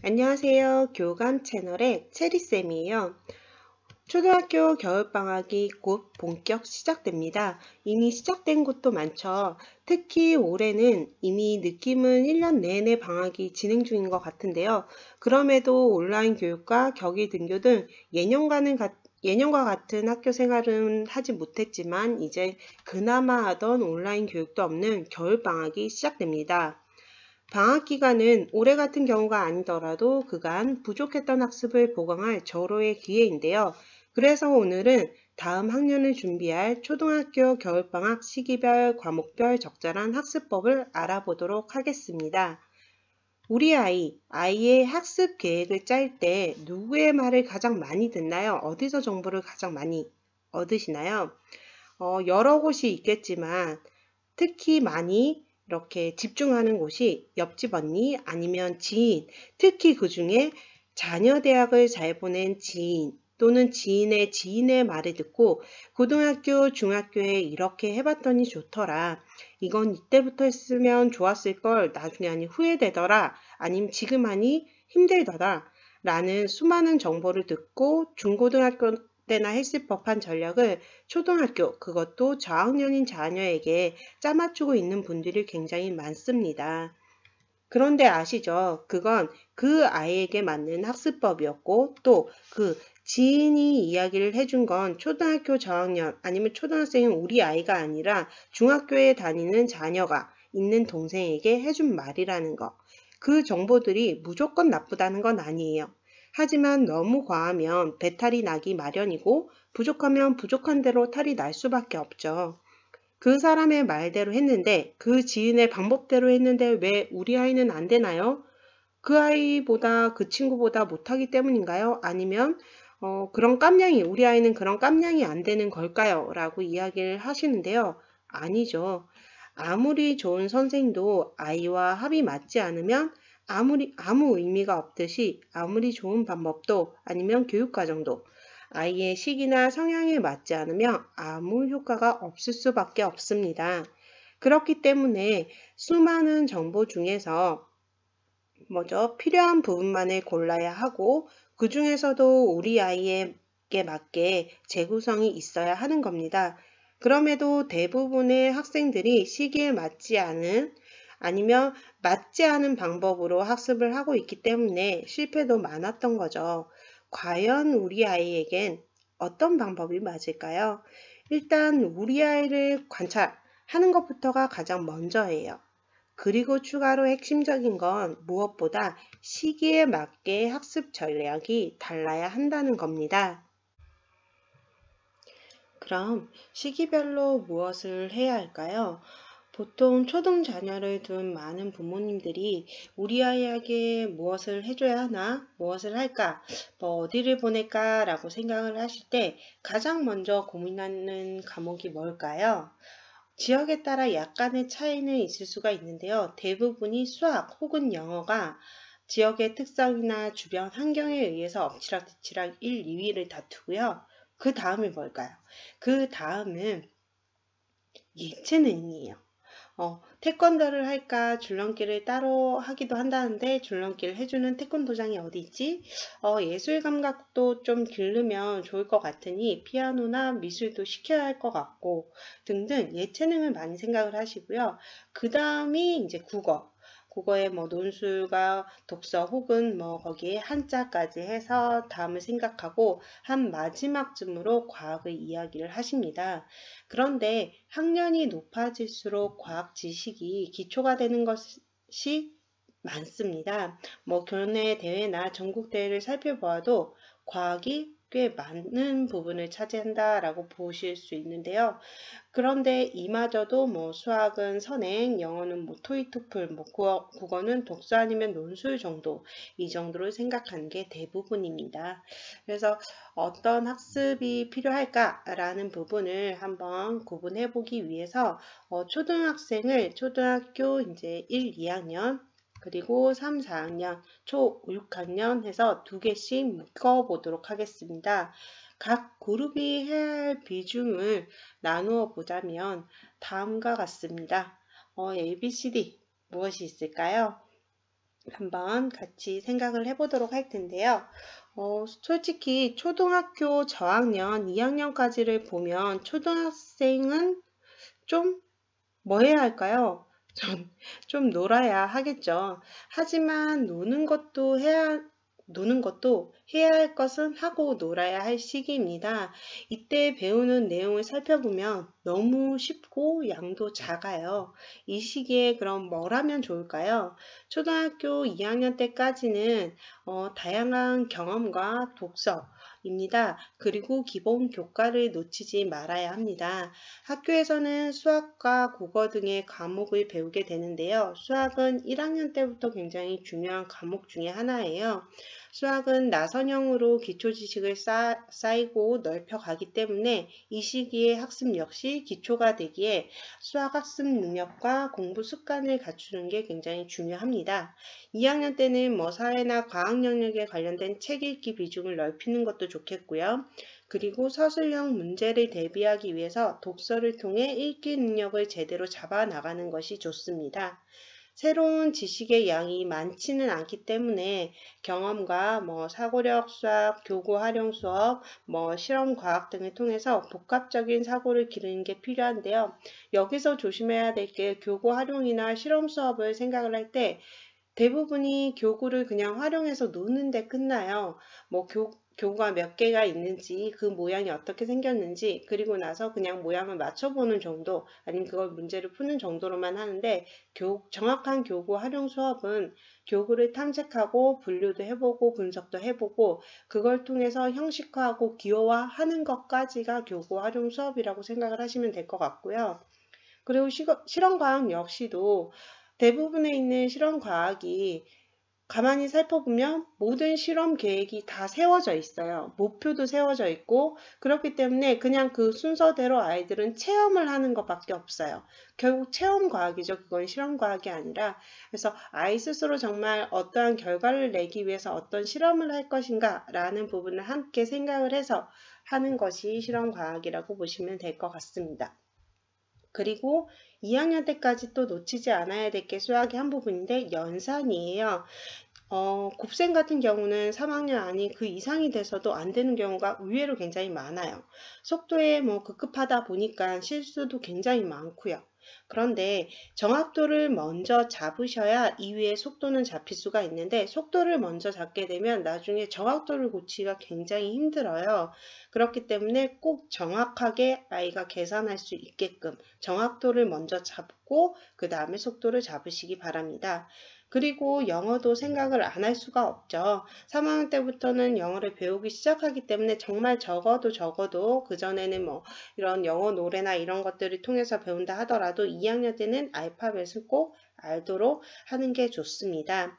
안녕하세요. 교감 채널의 체리쌤이에요. 초등학교 겨울방학이 곧 본격 시작됩니다. 이미 시작된 곳도 많죠. 특히 올해는 이미 느낌은 1년 내내 방학이 진행 중인 것 같은데요. 그럼에도 온라인 교육과 격의 등교 등 예년과 같은 학교 생활은 하지 못했지만 이제 그나마 하던 온라인 교육도 없는 겨울방학이 시작됩니다. 방학 기간은 올해 같은 경우가 아니더라도 그간 부족했던 학습을 보강할 절호의 기회인데요. 그래서 오늘은 다음 학년을 준비할 초등학교 겨울방학 시기별, 과목별 적절한 학습법을 알아보도록 하겠습니다. 우리 아이의 학습 계획을 짤 때 누구의 말을 가장 많이 듣나요? 어디서 정보를 가장 많이 얻으시나요? 여러 곳이 있겠지만 특히 많이 이렇게 집중하는 곳이 옆집 언니 아니면 지인, 특히 그 중에 자녀 대학을 잘 보낸 지인 또는 지인의 지인의 말을 듣고 고등학교, 중학교에 이렇게 해봤더니 좋더라. 이건 이때부터 했으면 좋았을 걸 나중에 하니 후회되더라. 아니면 지금 하니 힘들더라. 라는 수많은 정보를 듣고 중고등학교 때나 했을 법한 전략을 초등학교, 그것도 저학년인 자녀에게 짜맞추고 있는 분들이 굉장히 많습니다. 그런데 아시죠? 그건 그 아이에게 맞는 학습법이었고 또 그 지인이 이야기를 해준 건 초등학교 저학년 아니면 초등학생인 우리 아이가 아니라 중학교에 다니는 자녀가 있는 동생에게 해준 말이라는 거. 그 정보들이 무조건 나쁘다는 건 아니에요. 하지만 너무 과하면 배탈이 나기 마련이고 부족하면 부족한 대로 탈이 날 수밖에 없죠. 그 사람의 말대로 했는데 그 지인의 방법대로 했는데 왜 우리 아이는 안 되나요? 그 아이보다 그 친구보다 못하기 때문인가요? 아니면 그런 깜냥이 우리 아이는 그런 깜냥이 안 되는 걸까요? 라고 이야기를 하시는데요. 아니죠. 아무리 좋은 선생도 아이와 합이 맞지 않으면 아무 의미가 없듯이 아무리 좋은 방법도 아니면 교육과정도 아이의 시기나 성향에 맞지 않으면 아무 효과가 없을 수밖에 없습니다. 그렇기 때문에 수많은 정보 중에서 필요한 부분만을 골라야 하고 그 중에서도 우리 아이에게 맞게 재구성이 있어야 하는 겁니다. 그럼에도 대부분의 학생들이 시기에 맞지 않은 아니면 맞지 않은 방법으로 학습을 하고 있기 때문에 실패도 많았던 거죠. 과연 우리 아이에겐 어떤 방법이 맞을까요? 일단 우리 아이를 관찰하는 것부터가 가장 먼저예요. 그리고 추가로 핵심적인 건 무엇보다 시기에 맞게 학습 전략이 달라야 한다는 겁니다. 그럼 시기별로 무엇을 해야 할까요? 보통 초등 자녀를 둔 많은 부모님들이 우리 아이에게 무엇을 해줘야 하나, 무엇을 할까, 어디를 보낼까 라고 생각을 하실 때 가장 먼저 고민하는 과목이 뭘까요? 지역에 따라 약간의 차이는 있을 수가 있는데요. 대부분이 수학 혹은 영어가 지역의 특성이나 주변 환경에 의해서 엎치락뒤치락 1, 2위를 다투고요. 그 다음이 뭘까요? 그 다음은 예체능이에요. 태권도를 할까 줄넘기를 따로 하기도 한다는데 줄넘기를 해주는 태권도장이 어디 있지? 예술 감각도 좀 기르면 좋을 것 같으니 피아노나 미술도 시켜야 할 것 같고 등등 예체능을 많이 생각을 하시고요. 그 다음이 이제 국어에 논술과 독서 혹은 거기에 한자까지 해서 다음을 생각하고 한 마지막쯤으로 과학의 이야기를 하십니다. 그런데 학년이 높아질수록 과학 지식이 기초가 되는 것이 많습니다. 교내 대회나 전국 대회를 살펴보아도 과학이 꽤 많은 부분을 차지한다라고 보실 수 있는데요. 그런데 이마저도 수학은 선행, 영어는 토익, 토플, 국어는 독서 아니면 논술 정도, 이 정도를 생각하는 게 대부분입니다. 그래서 어떤 학습이 필요할까라는 부분을 한번 구분해 보기 위해서 초등학생을 초등학교 이제 1, 2학년 그리고 3, 4학년, 초 6학년 해서 두 개씩 묶어보도록 하겠습니다. 각 그룹이 해야 할 비중을 나누어 보자면 다음과 같습니다. ABCD 무엇이 있을까요? 한번 같이 생각을 해보도록 할 텐데요. 솔직히 초등학교 저학년 2학년까지를 보면 초등학생은 좀 뭐 해야 할까요? 좀 놀아야 하겠죠. 하지만 노는 것도 해야 할 것은 하고 놀아야 할 시기입니다. 이때 배우는 내용을 살펴보면 너무 쉽고 양도 작아요. 이 시기에 그럼 뭘 하면 좋을까요? 초등학교 2학년 때까지는 다양한 경험과 독서입니다. 그리고 기본 교과를 놓치지 말아야 합니다. 학교에서는 수학과 국어 등의 과목을 배우게 되는데요. 수학은 1학년 때부터 굉장히 중요한 과목 중에 하나예요. 수학은 나선형으로 기초 지식을 쌓이고 넓혀가기 때문에 이 시기의 학습 역시 기초가 되기에 수학 학습 능력과 공부 습관을 갖추는 게 굉장히 중요합니다. 2학년 때는 사회나 과학 영역에 관련된 책 읽기 비중을 넓히는 것도 좋겠고요. 그리고 서술형 문제를 대비하기 위해서 독서를 통해 읽기 능력을 제대로 잡아 나가는 것이 좋습니다. 새로운 지식의 양이 많지는 않기 때문에 경험과 사고력 수학, 교구 활용 수업, 실험 과학 등을 통해서 복합적인 사고를 기르는 게 필요한데요. 여기서 조심해야 될 게 교구 활용이나 실험 수업을 생각을 할 때 대부분이 교구를 그냥 활용해서 노는데 끝나요. 교구가 몇 개가 있는지, 그 모양이 어떻게 생겼는지, 그리고 나서 그냥 모양을 맞춰보는 정도, 아니면 그걸 문제를 푸는 정도로만 하는데, 정확한 교구 활용 수업은 교구를 탐색하고 분류도 해보고 분석도 해보고, 그걸 통해서 형식화하고 기호화하는 것까지가 교구 활용 수업이라고 생각을 하시면 될 것 같고요. 그리고 실험과학 역시도 대부분에 있는 실험과학이 가만히 살펴보면 모든 실험 계획이 다 세워져 있어요. 목표도 세워져 있고 그렇기 때문에 그냥 그 순서대로 아이들은 체험을 하는 것밖에 없어요. 결국 체험 과학이죠. 그건 실험 과학이 아니라. 그래서 아이 스스로 정말 어떠한 결과를 내기 위해서 어떤 실험을 할 것인가 라는 부분을 함께 생각을 해서 하는 것이 실험 과학이라고 보시면 될 것 같습니다. 그리고 2학년 때까지 또 놓치지 않아야 될 게 수학의 한 부분인데 연산이에요. 곱셈 같은 경우는 3학년 아니 그 이상이 돼서도 안 되는 경우가 의외로 굉장히 많아요. 속도에 급급하다 보니까 실수도 굉장히 많고요. 그런데 정확도를 먼저 잡으셔야 이후에 속도는 잡힐 수가 있는데 속도를 먼저 잡게 되면 나중에 정확도를 고치기가 굉장히 힘들어요. 그렇기 때문에 꼭 정확하게 아이가 계산할 수 있게끔 정확도를 먼저 잡고 그 다음에 속도를 잡으시기 바랍니다. 그리고 영어도 생각을 안 할 수가 없죠. 3학년 때부터는 영어를 배우기 시작하기 때문에 정말 적어도 그전에는 이런 영어 노래나 이런 것들을 통해서 배운다 하더라도 2학년 때는 알파벳을 꼭 알도록 하는 게 좋습니다.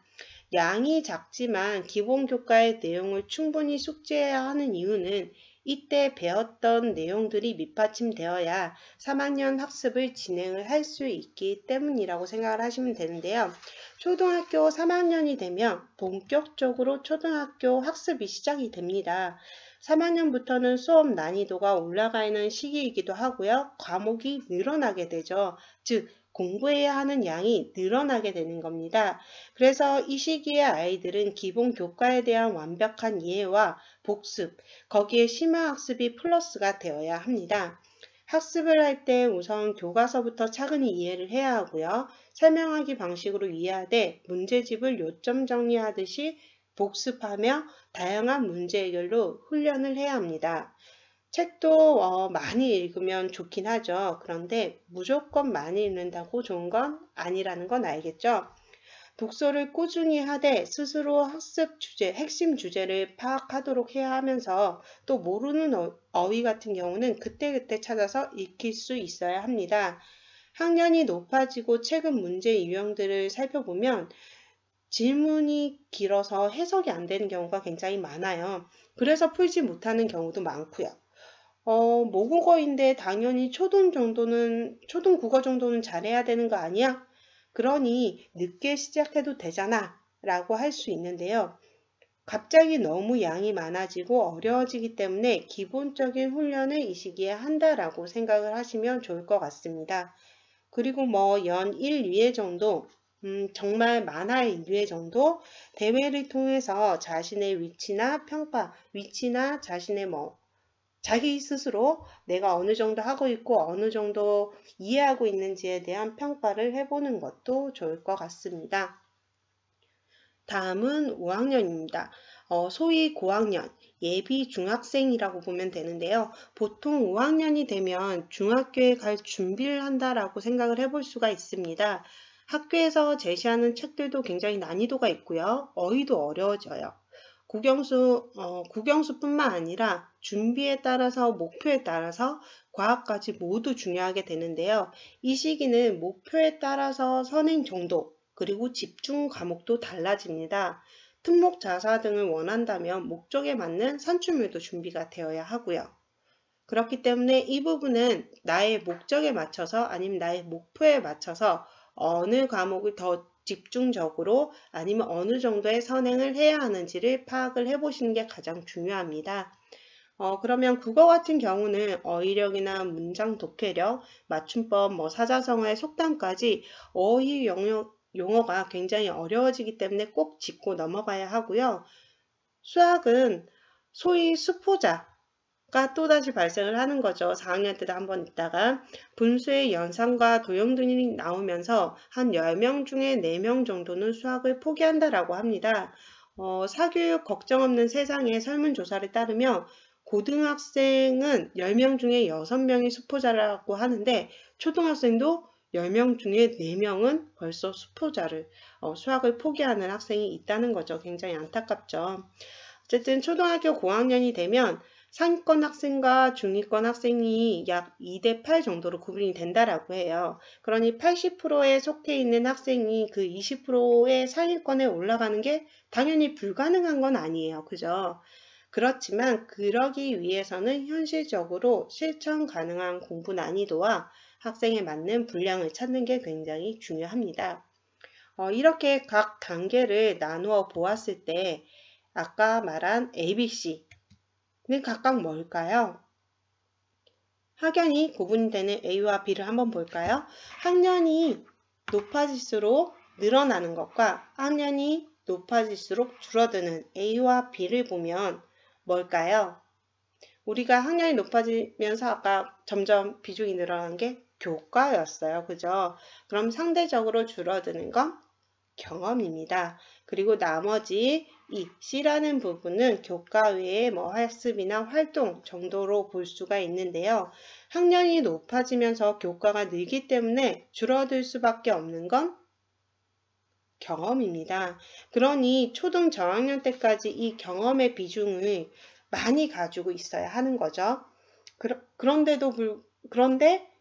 양이 작지만 기본 교과의 내용을 충분히 숙지해야 하는 이유는 이때 배웠던 내용들이 밑받침되어야 3학년 학습을 진행을 할 수 있기 때문이라고 생각을 하시면 되는데요. 초등학교 3학년이 되면 본격적으로 초등학교 학습이 시작이 됩니다. 3학년부터는 수업 난이도가 올라가는 시기이기도 하고요. 과목이 늘어나게 되죠. 즉, 공부해야 하는 양이 늘어나게 되는 겁니다. 그래서 이 시기에 아이들은 기본 교과에 대한 완벽한 이해와 복습, 거기에 심화학습이 플러스가 되어야 합니다. 학습을 할 때 우선 교과서부터 차근히 이해를 해야 하고요. 설명하기 방식으로 이해하되 문제집을 요점 정리하듯이 복습하며 다양한 문제 해결로 훈련을 해야 합니다. 책도 많이 읽으면 좋긴 하죠. 그런데 무조건 많이 읽는다고 좋은 건 아니라는 건 알겠죠? 독서를 꾸준히 하되 스스로 학습 주제, 핵심 주제를 파악하도록 해야 하면서 또 모르는 어휘 같은 경우는 그때그때 찾아서 익힐 수 있어야 합니다. 학년이 높아지고 최근 문제 유형들을 살펴보면 질문이 길어서 해석이 안 되는 경우가 굉장히 많아요. 그래서 풀지 못하는 경우도 많고요. 모국어인데 당연히 초등 국어 정도는 잘해야 되는 거 아니야? 그러니 늦게 시작해도 되잖아 라고 할 수 있는데요. 갑자기 너무 양이 많아지고 어려워지기 때문에 기본적인 훈련을 이 시기에 한다라고 생각을 하시면 좋을 것 같습니다. 그리고 연 1, 2회 정도 정말 만화의 1회 정도 대회를 통해서 자신의 위치나 자신의 자기 스스로 내가 어느 정도 하고 있고 어느 정도 이해하고 있는지에 대한 평가를 해보는 것도 좋을 것 같습니다. 다음은 5학년입니다. 소위 고학년, 예비 중학생이라고 보면 되는데요. 보통 5학년이 되면 중학교에 갈 준비를 한다라고 생각을 해볼 수가 있습니다. 학교에서 제시하는 책들도 굉장히 난이도가 있고요. 어휘도 어려워져요. 국영수뿐만 아니라 준비에 따라서 목표에 따라서 과학까지 모두 중요하게 되는데요. 이 시기는 목표에 따라서 선행 정도 그리고 집중 과목도 달라집니다. 특목 자사 등을 원한다면 목적에 맞는 산출물도 준비가 되어야 하고요. 그렇기 때문에 이 부분은 나의 목적에 맞춰서 아니면 나의 목표에 맞춰서 어느 과목을 더 집중적으로 아니면 어느 정도의 선행을 해야 하는지를 파악을 해보시는 게 가장 중요합니다. 그러면 국어 같은 경우는 어휘력이나 문장 독해력, 맞춤법, 사자성어의 속담까지 어휘 용어가 굉장히 어려워지기 때문에 꼭 짚고 넘어가야 하고요. 수학은 소위 수포자가 또다시 발생을 하는 거죠. 4학년 때도 한번 있다가 분수의 연산과 도형 등이 나오면서 한 10명 중에 4명 정도는 수학을 포기한다라고 합니다. 사교육 걱정 없는 세상의 설문조사를 따르면 고등학생은 10명 중에 6명이 수포자라고 하는데 초등학생도 10명 중에 4명은 벌써 수학을 포기하는 학생이 있다는 거죠. 굉장히 안타깝죠. 어쨌든 초등학교 고학년이 되면 상위권 학생과 중위권 학생이 약 2대8 정도로 구분이 된다라고 해요. 그러니 80%에 속해 있는 학생이 그 20%의 상위권에 올라가는 게 당연히 불가능한 건 아니에요. 그죠? 그렇지만 그러기 위해서는 현실적으로 실천 가능한 공부 난이도와 학생에 맞는 분량을 찾는 게 굉장히 중요합니다. 이렇게 각 단계를 나누어 보았을 때 아까 말한 ABC는 각각 뭘까요? 학년이 구분이 되는 A와 B를 한번 볼까요? 학년이 높아질수록 늘어나는 것과 학년이 높아질수록 줄어드는 A와 B를 보면 뭘까요? 우리가 학년이 높아지면서 아까 점점 비중이 늘어난 게 교과였어요. 그죠? 그럼 상대적으로 줄어드는 건 경험입니다. 그리고 나머지 이 C라는 부분은 교과 외에 학습이나 활동 정도로 볼 수가 있는데요. 학년이 높아지면서 교과가 늘기 때문에 줄어들 수밖에 없는 건 경험입니다. 그러니 초등 저학년 때까지 이 경험의 비중을 많이 가지고 있어야 하는 거죠. 그런데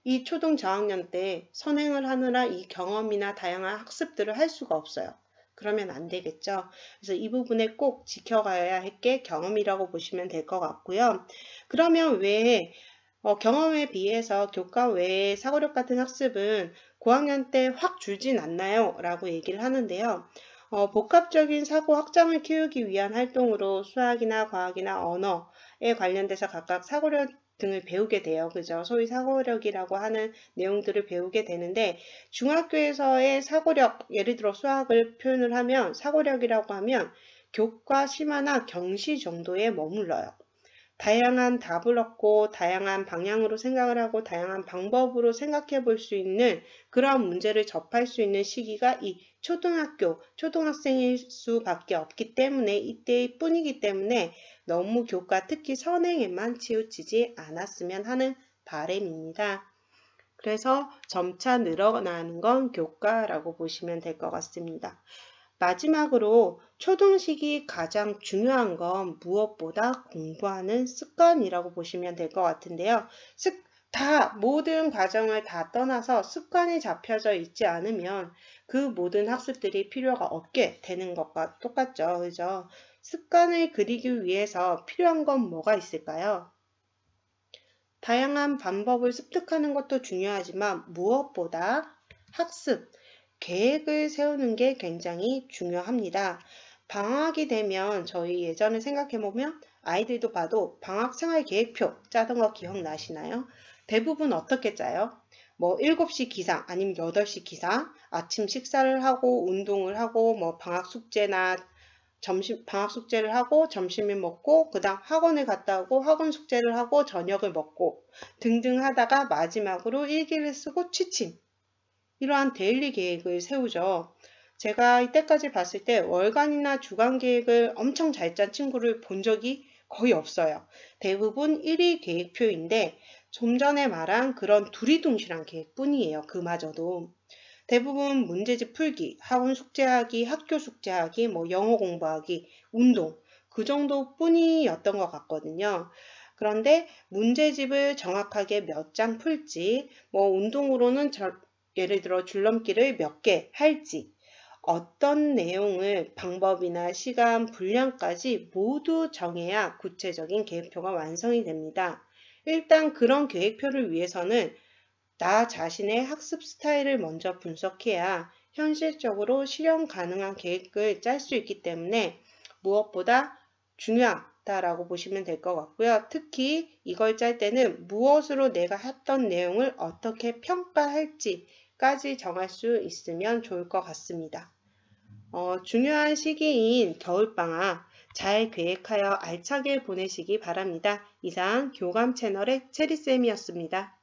이 초등 저학년 때 선행을 하느라 이 경험이나 다양한 학습들을 할 수가 없어요. 그러면 안 되겠죠. 그래서 이 부분에 꼭 지켜가야 할 게 경험이라고 보시면 될 것 같고요. 그러면 왜 경험에 비해서 교과 외의 사고력 같은 학습은 고학년 때 확 줄진 않나요? 라고 얘기를 하는데요. 복합적인 사고 확장을 키우기 위한 활동으로 수학이나 과학이나 언어에 관련돼서 각각 사고력 등을 배우게 돼요. 그죠? 소위 사고력이라고 하는 내용들을 배우게 되는데 중학교에서의 사고력, 예를 들어 수학을 표현을 하면 사고력이라고 하면 교과 심화나 경시 정도에 머물러요. 다양한 답을 얻고 다양한 방향으로 생각을 하고 다양한 방법으로 생각해 볼 수 있는 그러한 문제를 접할 수 있는 시기가 이 초등학생일 수밖에 없기 때문에 이때일 뿐이기 때문에 너무 교과 특히 선행에만 치우치지 않았으면 하는 바람입니다. 그래서 점차 늘어나는 건 교과라고 보시면 될 것 같습니다. 마지막으로 초등식이 가장 중요한 건 무엇보다 공부하는 습관이라고 보시면 될 것 같은데요. 모든 과정을 다 떠나서 습관이 잡혀져 있지 않으면 그 모든 학습들이 필요가 없게 되는 것과 똑같죠. 그죠? 습관을 그리기 위해서 필요한 건 뭐가 있을까요? 다양한 방법을 습득하는 것도 중요하지만 무엇보다 학습, 계획을 세우는 게 굉장히 중요합니다. 방학이 되면 저희 예전에 생각해보면 아이들도 봐도 방학 생활 계획표 짜던 거 기억나시나요? 대부분 어떻게 짜요? 뭐 7시 기상 아니면 8시 기상, 아침 식사를 하고 운동을 하고 뭐 방학 숙제를 하고 점심을 먹고 그다음 학원을 갔다 오고 학원 숙제를 하고 저녁을 먹고 등등 하다가 마지막으로 일기를 쓰고 취침. 이러한 데일리 계획을 세우죠. 제가 이때까지 봤을 때 월간이나 주간 계획을 엄청 잘 짠 친구를 본 적이 거의 없어요. 대부분 1일 계획표인데 좀 전에 말한 그런 두리둥실한 계획뿐이에요. 그마저도. 대부분 문제집 풀기, 학원 숙제하기, 학교 숙제하기, 뭐 영어 공부하기, 운동 그 정도뿐이었던 것 같거든요. 그런데 문제집을 정확하게 몇 장 풀지, 뭐 운동으로는 예를 들어 줄넘기를 몇 개 할지, 어떤 내용을 방법이나 시간, 분량까지 모두 정해야 구체적인 계획표가 완성이 됩니다. 일단 그런 계획표를 위해서는 나 자신의 학습 스타일을 먼저 분석해야 현실적으로 실현 가능한 계획을 짤 수 있기 때문에 무엇보다 중요하다라고 보시면 될 것 같고요. 특히 이걸 짤 때는 무엇으로 내가 했던 내용을 어떻게 평가할지까지 정할 수 있으면 좋을 것 같습니다. 중요한 시기인 겨울방학 잘 계획하여 알차게 보내시기 바랍니다. 이상 교감 채널의 체리쌤이었습니다.